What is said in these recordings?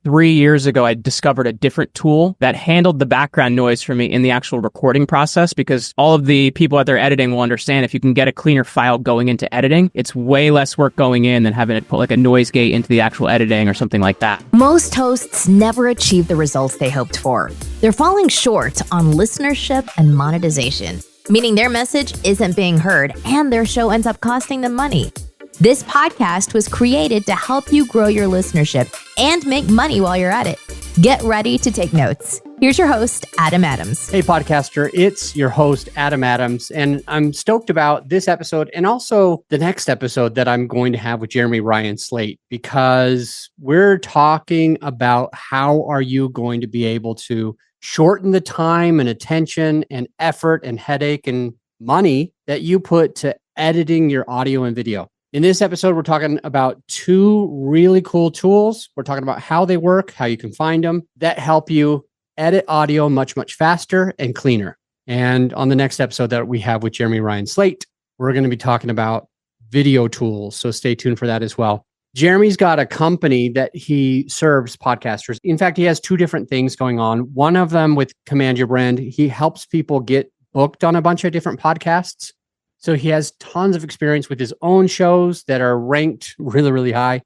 3 years ago, I discovered a different tool that handled the background noise for me in the actual recording process, because all of the people out there editing will understand if you can get a cleaner file going into editing, it's way less work going in than having to put like a noise gate into the actual editing or something like that. Most hosts never achieve the results they hoped for. They're falling short on listenership and monetization, meaning their message isn't being heard and their show ends up costing them money. This podcast was created to help you grow your listenership and make money while you're at it. Get ready to take notes. Here's your host, Adam Adams. Hey, podcaster, it's your host, Adam Adams, and I'm stoked about this episode and also the next episode that I'm going to have with Jeremy Ryan Slate, because we're talking about how are you going to be able to shorten the time and attention and effort and headache and money that you put to editing your audio and video. In this episode, we're talking about two really cool tools. We're talking about how they work, how you can find them, that help you edit audio much, much faster and cleaner. And on the next episode that we have with Jeremy Ryan Slate, we're going to be talking about video tools. So stay tuned for that as well. Jeremy's got a company that he serves podcasters. In fact, he has two different things going on. One of them with Command Your Brand, he helps people get booked on a bunch of different podcasts. So he has tons of experience with his own shows that are ranked really, really high.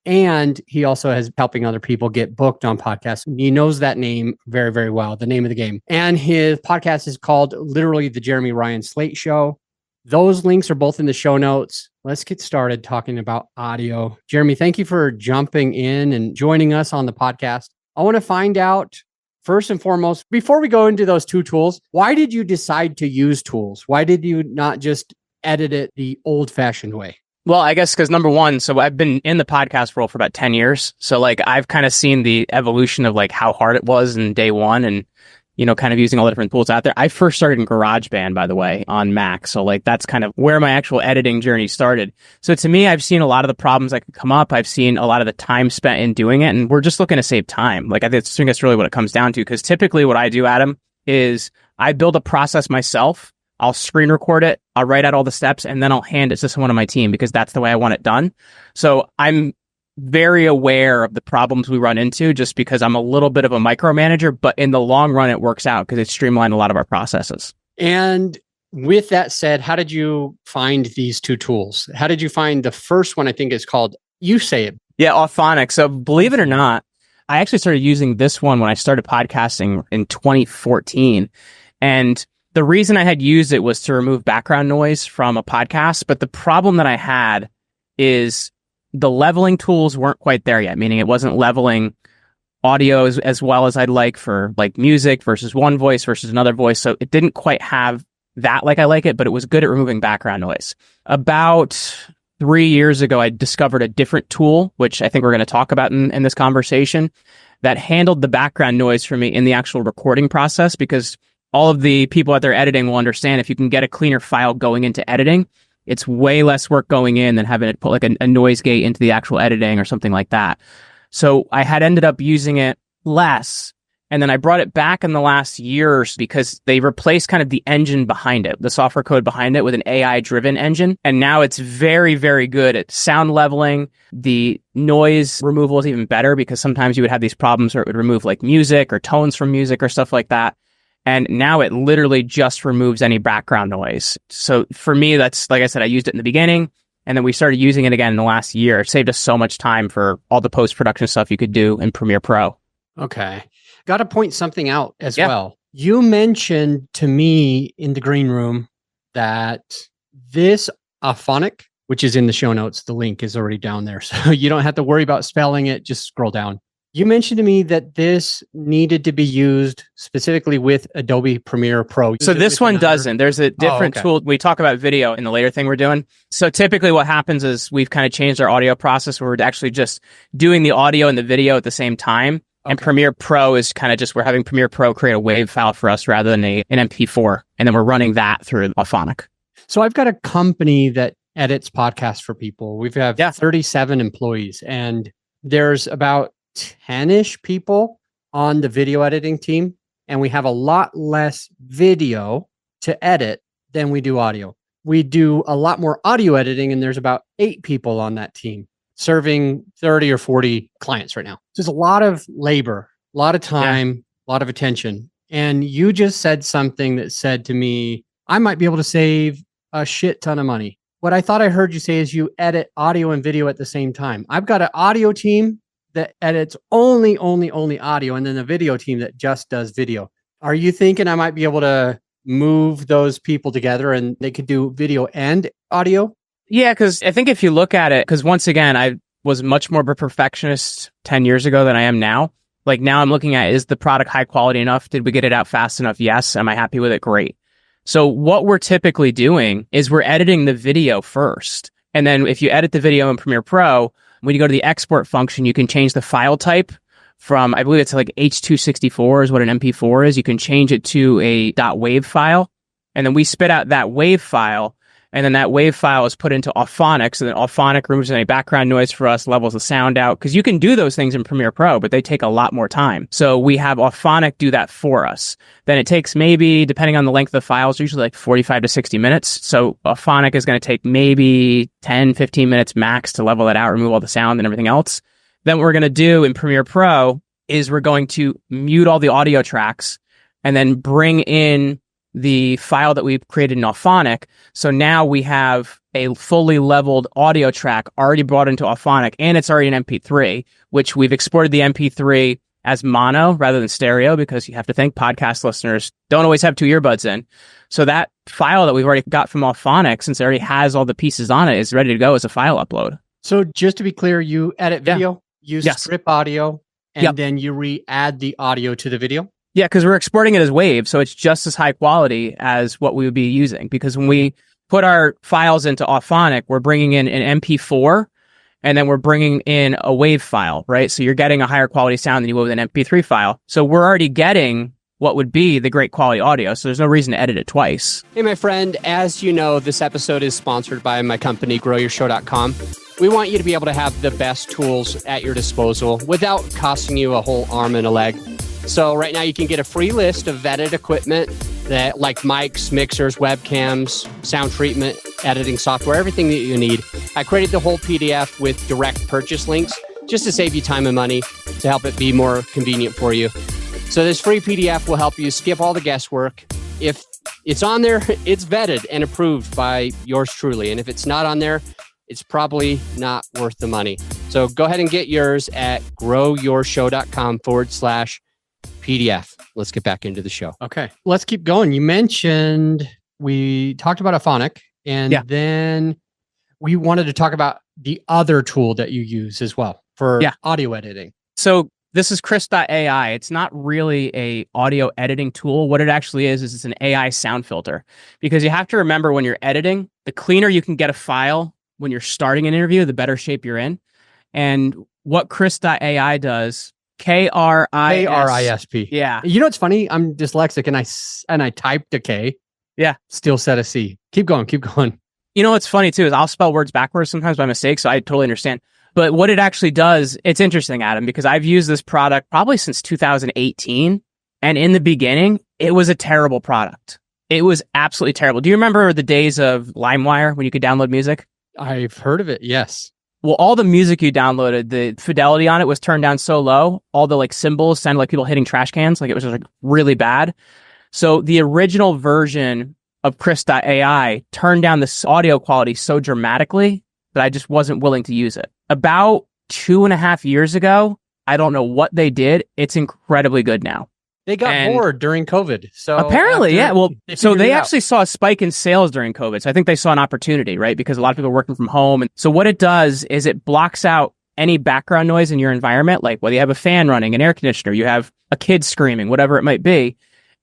And he also has helping other people get booked on podcasts. He knows that name very, very well, the name of the game. And his podcast is called literally the Jeremy Ryan Slate Show. Those links are both in the show notes. Let's get started talking about audio. Jeremy, thank you for jumping in and joining us on the podcast. I want to find out, first and foremost, before we go into those two tools, why did you decide to use tools? Why did you not just edit it the old-fashioned way? Well, I guess because number one, so I've been in the podcast role for about 10 years. So like I've kind of seen the evolution of like how hard it was in day one and, you know, kind of using all the different tools out there. I first started in GarageBand, by the way, on Mac. So like that's kind of where my actual editing journey started. So to me, I've seen a lot of the problems that could come up. I've seen a lot of the time spent in doing it. And we're just looking to save time. Like I think that's really what it comes down to. Because typically what I do, Adam, is I build a process myself. I'll screen record it. I'll write out all the steps and then I'll hand it to someone on my team because that's the way I want it done. So I'm very aware of the problems we run into just because I'm a little bit of a micromanager, but in the long run, it works out because it's streamlined a lot of our processes. And with that said, how did you find these two tools? How did you find the first one? I think is called, you say it. Yeah, Auphonic. So believe it or not, I actually started using this one when I started podcasting in 2014. And the reason I had used it was to remove background noise from a podcast. But the problem that I had is the leveling tools weren't quite there yet, meaning it wasn't leveling audio as well as I'd like for like music versus one voice versus another voice. So it didn't quite have that like I like it, but it was good at removing background noise. About 3 years ago, I discovered a different tool, which I think we're going to talk about in this conversation, that handled the background noise for me in the actual recording process, because all of the people out there editing will understand if you can get a cleaner file going into editing, it's way less work going in than having to put like a noise gate into the actual editing or something like that. So I had ended up using it less. And then I brought it back in the last years because they replaced kind of the engine behind it, the software code behind it with an AI-driven engine. And now it's very, very good at sound leveling. The noise removal is even better because sometimes you would have these problems where it would remove like music or tones from music or stuff like that. And now it literally just removes any background noise. So for me, that's, like I said, I used it in the beginning and then we started using it again in the last year. It saved us so much time for all the post-production stuff you could do in Premiere Pro. Okay. Got to point something out as well. You mentioned to me in the green room that this Auphonic, which is in the show notes, the link is already down there. So you don't have to worry about spelling it. Just scroll down. You mentioned to me that this needed to be used specifically with Adobe Premiere Pro. So this one doesn't. There's a different tool. We talk about video in the later thing we're doing. So typically what happens is we've kind of changed our audio process where we're actually just doing the audio and the video at the same time. And Premiere Pro is kind of just, we're having Premiere Pro create a WAV file for us rather than an MP4. And then we're running that through Auphonic. So I've got a company that edits podcasts for people. We've 37 employees and there's about 10-ish people on the video editing team, and we have a lot less video to edit than we do audio. We do a lot more audio editing, and there's about 8 people on that team. serving 30 or 40 clients right now. There's a lot of labor, a lot of time, a lot of attention. And you just said something that said to me, I might be able to save a shit ton of money. What I thought I heard you say is you edit audio and video at the same time. I've got an audio team that edits only audio, and then a video team that just does video. Are you thinking I might be able to move those people together and they could do video and audio? Yeah, because I think if you look at it, because once again, I was much more of a perfectionist 10 years ago than I am now. Like now I'm looking at, is the product high quality enough? Did we get it out fast enough? Yes. Am I happy with it? Great. So what we're typically doing is we're editing the video first. And then if you edit the video in Premiere Pro, when you go to the export function, you can change the file type from, I believe it's like H264 is what an MP4 is. You can change it to a .wav file. And then we spit out that WAV file. And then that WAV file is put into Auphonic. So then Auphonic removes any background noise for us, levels the sound out. Because you can do those things in Premiere Pro, but they take a lot more time. So we have Auphonic do that for us. Then it takes maybe, depending on the length of the files, usually like 45 to 60 minutes. So Auphonic is going to take maybe 10, 15 minutes max to level it out, remove all the sound and everything else. Then what we're going to do in Premiere Pro is we're going to mute all the audio tracks and then bring in the file that we've created in Auphonic. So now we have a fully leveled audio track already brought into Auphonic, and it's already an MP3, which we've exported the MP3 as mono rather than stereo, because you have to think podcast listeners don't always have two earbuds in. So that file that we've already got from Auphonic, since it already has all the pieces on it, is ready to go as a file upload. So just to be clear, you edit video, use strip audio, and then you re-add the audio to the video? Yeah, because we're exporting it as WAV, so it's just as high quality as what we would be using. Because when we put our files into Auphonic, we're bringing in an MP4, and then we're bringing in a WAV file, right? So you're getting a higher quality sound than you would with an MP3 file. So we're already getting what would be the great quality audio, so there's no reason to edit it twice. Hey, my friend, as you know, this episode is sponsored by my company, GrowYourShow.com. We want you to be able to have the best tools at your disposal without costing you a whole arm and a leg. So right now you can get a free list of vetted equipment that like mics, mixers, webcams, sound treatment, editing software, everything that you need. I created the whole PDF with direct purchase links just to save you time and money, to help it be more convenient for you. So this free PDF will help you skip all the guesswork. If it's on there, it's vetted and approved by yours truly. And if it's not on there, it's probably not worth the money. So go ahead and get yours at growyourshow.com/PDF. Let's get back into the show. Okay, let's keep going. You mentioned, we talked about Auphonic, and then we wanted to talk about the other tool that you use as well for audio editing. So this is Krisp.ai. It's not really a audio editing tool. What it actually is it's an AI sound filter. Because you have to remember, when you're editing, the cleaner you can get a file when you're starting an interview, the better shape you're in. And what Krisp.ai does, Krisp. Yeah. You know what's funny? I'm dyslexic and I typed a K. Yeah. Still said a C. Keep going. You know what's funny too is I'll spell words backwards sometimes by mistake, so I totally understand. But what it actually does, it's interesting, Adam, because I've used this product probably since 2018. And in the beginning, it was a terrible product. It was absolutely terrible. Do you remember the days of LimeWire when you could download music? I've heard of it, yes. Well, all the music you downloaded, the fidelity on it was turned down so low. All the like symbols sounded like people hitting trash cans. Like it was just like really bad. So the original version of Krisp.ai turned down this audio quality so dramatically that I just wasn't willing to use it. About 2.5 years ago, I don't know what they did. It's incredibly good now. They got bored during COVID. So apparently, Well, so they actually saw a spike in sales during COVID. So I think they saw an opportunity, right? Because a lot of people are working from home. And so what it does is it blocks out any background noise in your environment, like whether you have a fan running, an air conditioner, you have a kid screaming, whatever it might be.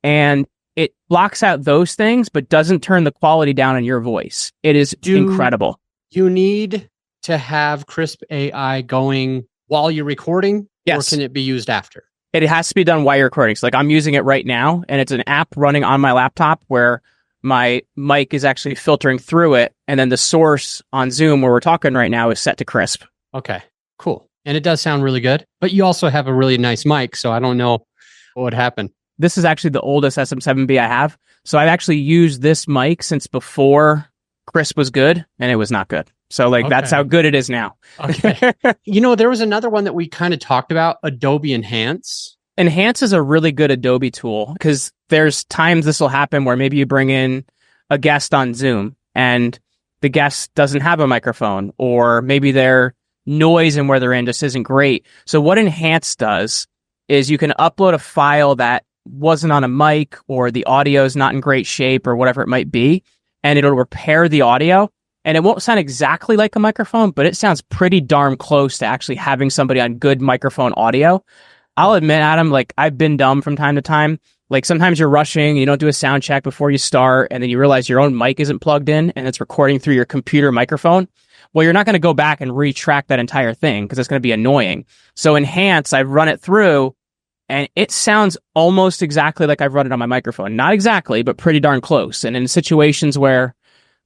And it blocks out those things, but doesn't turn the quality down on your voice. It is incredible. You need to have Krisp.ai going while you're recording, or can it be used after? It has to be done while you're recording. So like I'm using it right now, and it's an app running on my laptop where my mic is actually filtering through it. And then the source on Zoom where we're talking right now is set to Krisp. Okay, cool. And it does sound really good, but you also have a really nice mic. So I don't know what would happen. This is actually the oldest SM7B I have. So I've actually used this mic since before Krisp was good, and it was not good. So like that's Okay. how good it is now. Okay. There was another one that we kind of talked about, Adobe Enhance. Enhance is a really good Adobe tool because there's times this will happen where maybe you bring in a guest on Zoom and the guest doesn't have a microphone, or maybe their noise and where they're in just isn't great. So what Enhance does is you can upload a file that wasn't on a mic, or the audio is not in great shape, or whatever it might be, and it'll repair the audio. And it won't sound exactly like a microphone, but it sounds pretty darn close to actually having somebody on good microphone audio. I'll admit, Adam, like I've been dumb from time to time. Like sometimes you're rushing, you don't do a sound check before you start, and then you realize your own mic isn't plugged in and it's recording through your computer microphone. Well, you're not going to go back and retrack that entire thing because it's going to be annoying. So Enhance, I've run it through and it sounds almost exactly like I've run it on my microphone. Not exactly, but pretty darn close. And in situations where,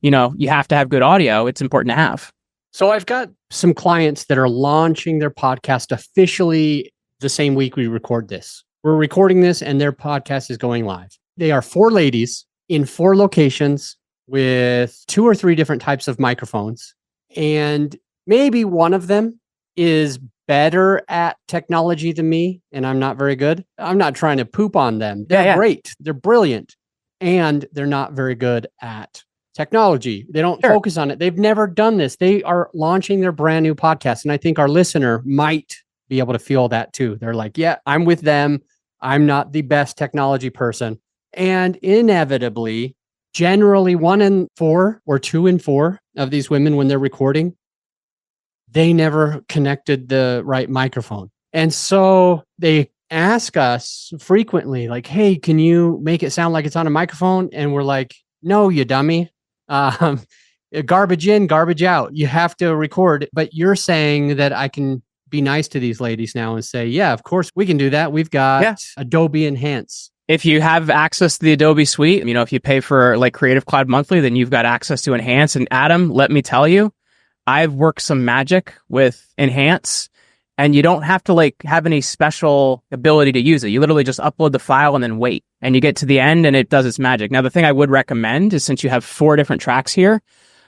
you have to have good audio, it's important to have. So I've got some clients that are launching their podcast officially the same week we record this. We're recording this and their podcast is going live. They are 4 ladies in 4 locations with 2 or 3 different types of microphones. And maybe one of them is better at technology than me, and I'm not very good. I'm not trying to poop on them. They're great. They're brilliant. And they're not very good at technology. They don't focus on it. They've never done this. They are launching their brand new podcast. And I think our listener might be able to feel that too. They're like, yeah, I'm with them. I'm not the best technology person. And inevitably, generally 1 in 4 or 2 in 4 of these women, when they're recording, they never connected the right microphone. And so they ask us frequently, like, hey, can you make it sound like it's on a microphone? And we're like, no, you dummy. Garbage in, garbage out. You have to record. But you're saying that I can be nice to these ladies now and say, yeah, of course we can do that. We've got Adobe Enhance. If you have access to the Adobe suite, if you pay for like Creative Cloud monthly, then you've got access to Enhance. And Adam, let me tell you, I've worked some magic with Enhance, and you don't have to like have any special ability to use it. You literally just upload the file and then wait, and you get to the end and it does its magic. Now, the thing I would recommend is, since you have 4 different tracks here,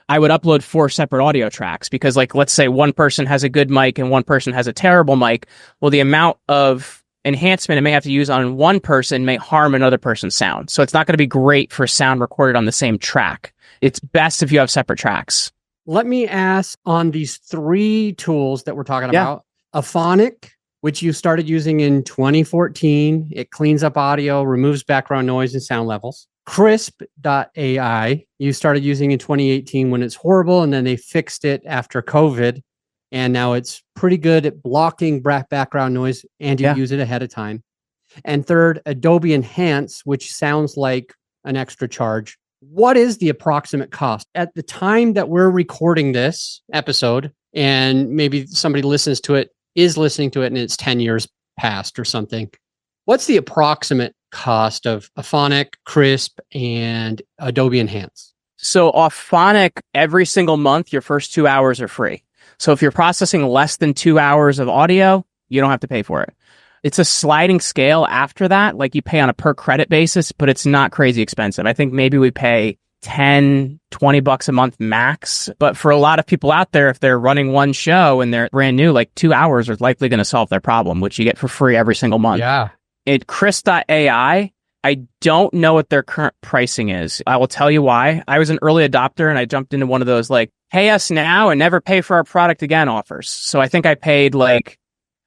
I would upload 4 separate audio tracks, because like, let's say one person has a good mic and one person has a terrible mic. Well, the amount of enhancement it may have to use on one person may harm another person's sound. So it's not going to be great for sound recorded on the same track. It's best if you have separate tracks. Let me ask, on these 3 tools that we're talking about, Auphonic, which you started using in 2014. It cleans up audio, removes background noise and sound levels. Krisp.ai, you started using in 2018 when it's horrible, and then they fixed it after COVID. And now it's pretty good at blocking background noise, and you use it ahead of time. And third, Adobe Enhance, which sounds like an extra charge. What is the approximate cost? At the time that we're recording this episode, and maybe somebody listening to it, and it's 10 years past or something, what's the approximate cost of Auphonic, Krisp, and Adobe Enhance? So Auphonic, every single month, your first 2 hours are free. So if you're processing less than 2 hours of audio, you don't have to pay for it. It's a sliding scale after that, like you pay on a per credit basis, but it's not crazy expensive. I think maybe we pay $10-20 a month max. But for a lot of people out there, if they're running one show and they're brand new, like 2 hours are likely going to solve their problem, which you get for free every single month. Yeah. At Krisp.ai, I don't know what their current pricing is. I will tell you why. I was an early adopter and I jumped into one of those like, pay us now and never pay for our product again offers. So I think I paid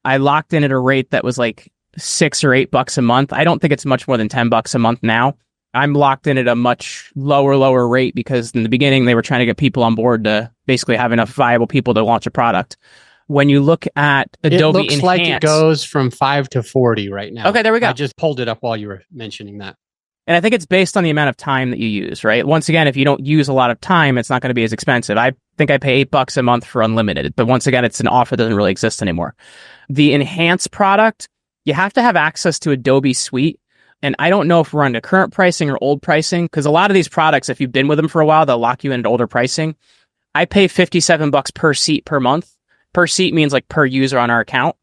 I locked in at a rate that was like $6 or $8 a month. I don't think it's much more than $10 a month now. I'm locked in at a much lower rate, because in the beginning they were trying to get people on board to basically have enough viable people to launch a product. When you look at Adobe Enhance, it looks like it goes from 5 to 40 right now. Okay, there we go. I just pulled it up while you were mentioning that. And I think it's based on the amount of time that you use, right? Once again, if you don't use a lot of time, it's not going to be as expensive. I think I pay $8 a month for unlimited, but once again, it's an offer that doesn't really exist anymore. The Enhance product, you have to have access to Adobe Suite. And I don't know if we're on the current pricing or old pricing, because a lot of these products, if you've been with them for a while, they'll lock you into older pricing. I pay $57 per seat per month. Per seat means like per user on our account.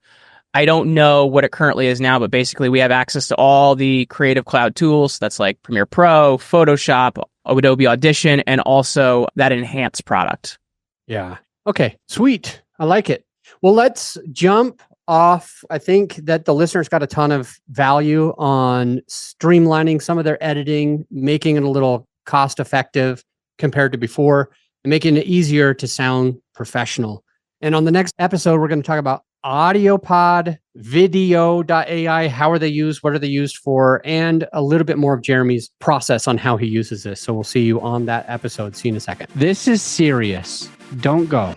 I don't know what it currently is now, but basically we have access to all the Creative Cloud tools. That's like Premiere Pro, Photoshop, Adobe Audition, and also that Enhance product. Yeah. Okay. Sweet. I like it. Well, let's jump off. I think that the listeners got a ton of value on streamlining some of their editing, making it a little cost effective compared to before, and making it easier to sound professional. And on the next episode, we're going to talk about AudioPod, video.ai. How are they used? What are they used for? And a little bit more of Jeremy's process on how he uses this. So we'll see you on that episode. See you in a second. This is serious. Don't go.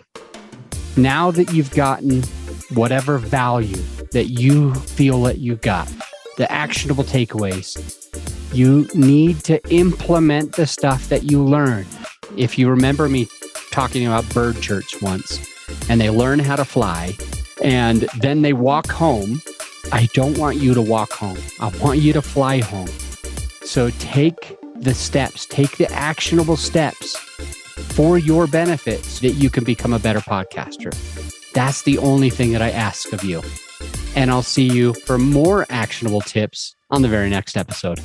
Now that you've gotten whatever value that you feel that you got, the actionable takeaways, you need to implement the stuff that you learned. If you remember me talking about bird church once, and they learn how to fly, and then they walk home, I don't want you to walk home. I want you to fly home. So take the steps, take the actionable steps for your benefit so that you can become a better podcaster. That's the only thing that I ask of you. And I'll see you for more actionable tips on the very next episode.